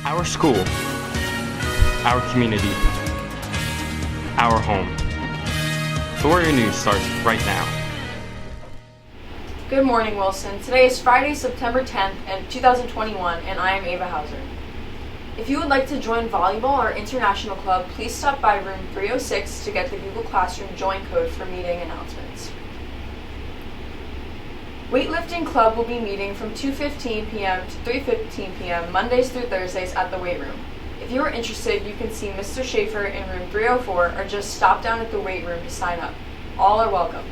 Our school, our community, our home. The Warrior News starts right now. Good morning, Wilson. Today is Friday, September 10th, 2021, and I am Ava Hauser. If you would like to join volleyball or international club, please stop by room 306 to get the Google Classroom join code for meeting announcements. Weightlifting Club will be meeting from 2:15 p.m. to 3:15 p.m. Mondays through Thursdays at the weight room. If you are interested, you can see Mr. Schaefer in room 304 or just stop down at the weight room to sign up. All are welcome.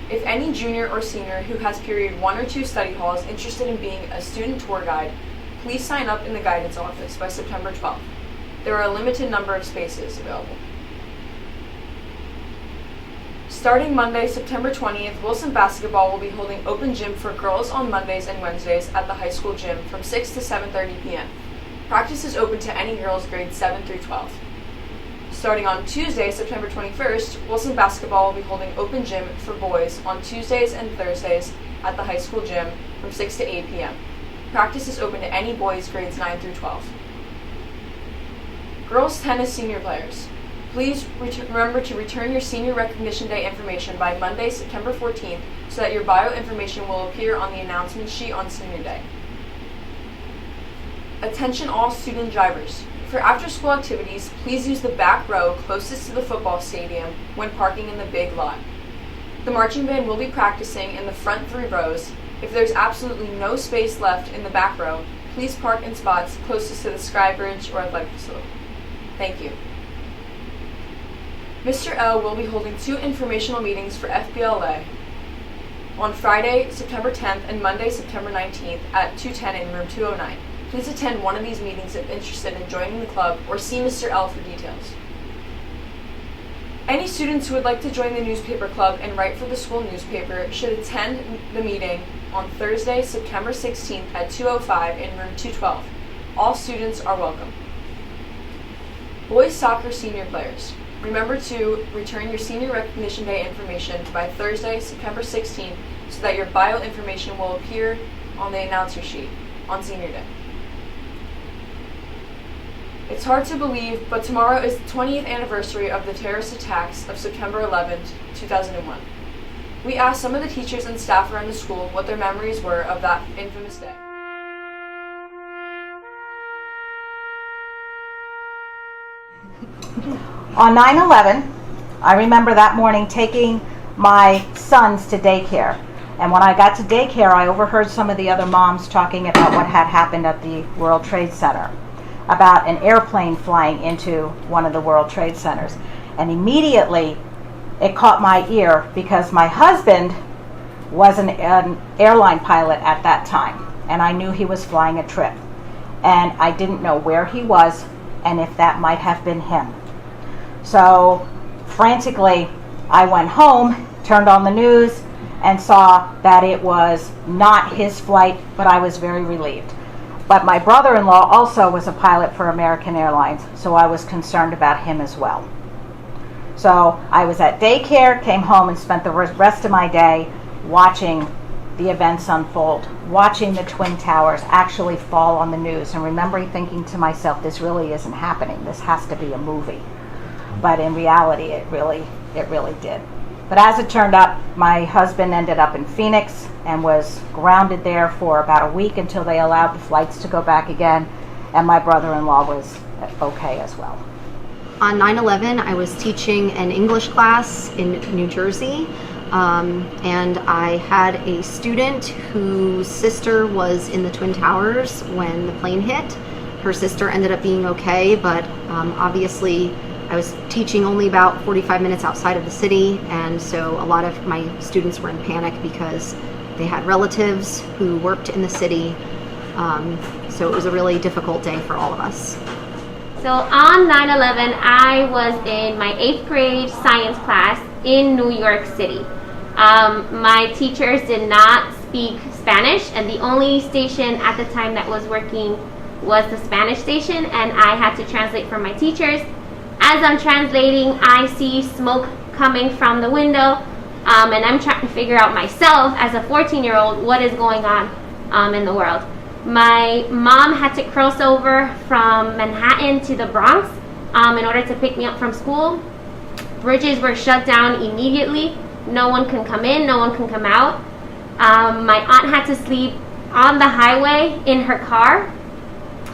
If any junior or senior who has period 1 or 2 study hall is interested in being a student tour guide, please sign up in the guidance office by September 12th. There are a limited number of spaces available. Starting Monday, September 20th, Wilson Basketball will be holding open gym for girls on Mondays and Wednesdays at the high school gym from 6 to 7:30 p.m. Practice is open to any girls grades 7 through 12. Starting on Tuesday, September 21st, Wilson Basketball will be holding open gym for boys on Tuesdays and Thursdays at the high school gym from 6 to 8 p.m. Practice is open to any boys grades 9 through 12. Girls tennis senior players. Please remember to return your Senior Recognition Day information by Monday, September 14th, so that your bio information will appear on the announcement sheet on Senior Day. Attention all student drivers. For after-school activities, please use the back row closest to the football stadium when parking in the big lot. The marching band will be practicing in the front 3 rows. If there's absolutely no space left in the back row, please park in spots closest to the Sky Bridge or athletic facility. Thank you. Mr. L will be holding 2 informational meetings for FBLA on Friday, September 10th and Monday, September 19th at 2:10 in room 209. Please attend one of these meetings if interested in joining the club or see Mr. L for details. Any students who would like to join the newspaper club and write for the school newspaper should attend the meeting on Thursday, September 16th at 2:05 in room 212. All students are welcome. Boys soccer senior players. Remember to return your Senior Recognition Day information by Thursday, September 16th, so that your bio information will appear on the announcer sheet on Senior Day. It's hard to believe, but tomorrow is the 20th anniversary of the terrorist attacks of September 11th, 2001. We asked some of the teachers and staff around the school what their memories were of that infamous day. On 9/11, I remember that morning taking my sons to daycare. And when I got to daycare, I overheard some of the other moms talking about what had happened at the World Trade Center, about an airplane flying into one of the World Trade Centers. And immediately it caught my ear because my husband was an airline pilot at that time, and I knew he was flying a trip. And I didn't know where he was and if that might have been him. So frantically, I went home, turned on the news, and saw that it was not his flight, but I was very relieved. But my brother-in-law also was a pilot for American Airlines, so I was concerned about him as well. So I was at daycare, came home, and spent the rest of my day watching the events unfold, watching the Twin Towers actually fall on the news, and remembering thinking to myself, this really isn't happening. This has to be a movie. But in reality, it really did. But as it turned out, my husband ended up in Phoenix and was grounded there for about a week until they allowed the flights to go back again, and my brother-in-law was okay as well. On 9/11, I was teaching an English class in New Jersey, and I had a student whose sister was in the Twin Towers when the plane hit. Her sister ended up being okay, but obviously I was teaching only about 45 minutes outside of the city, and so a lot of my students were in panic because they had relatives who worked in the city, so it was a really difficult day for all of us. So on 9/11, I was in my 8th grade science class in New York City. My teachers did not speak Spanish, and the only station at the time that was working was the Spanish station, and I had to translate for my teachers. As I'm translating, I see smoke coming from the window, and I'm trying to figure out myself as a 14-year-old what is going on in the world. My mom had to cross over from Manhattan to the Bronx in order to pick me up from school. Bridges were shut down immediately. No one can come in, no one can come out. My aunt had to sleep on the highway in her car.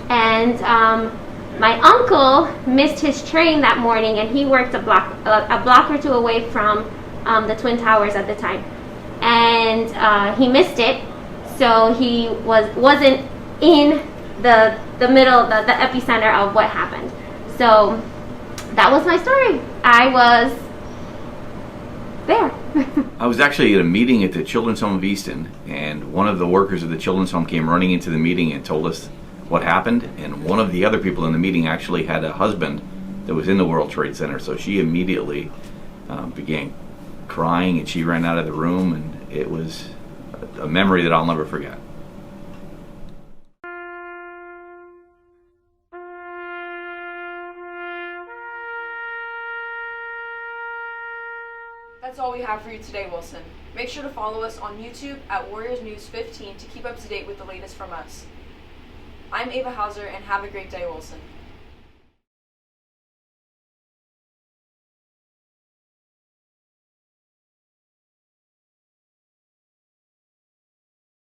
And my uncle missed his train that morning, and he worked a block or two away from the Twin Towers at the time. And he missed it, so he wasn't in the middle, the epicenter of what happened. So that was my story. I was there. I was actually at a meeting at the Children's Home of Easton, and one of the workers of the Children's Home came running into the meeting and told us what happened, and one of the other people in the meeting actually had a husband that was in the World Trade Center, so she immediately began crying, and she ran out of the room, and it was a memory that I'll never forget. That's all we have for you today, Wilson. Make sure to follow us on YouTube at Warriors News 15 to keep up to date with the latest from us. I'm Ava Hauser, and have a great day, Wilson.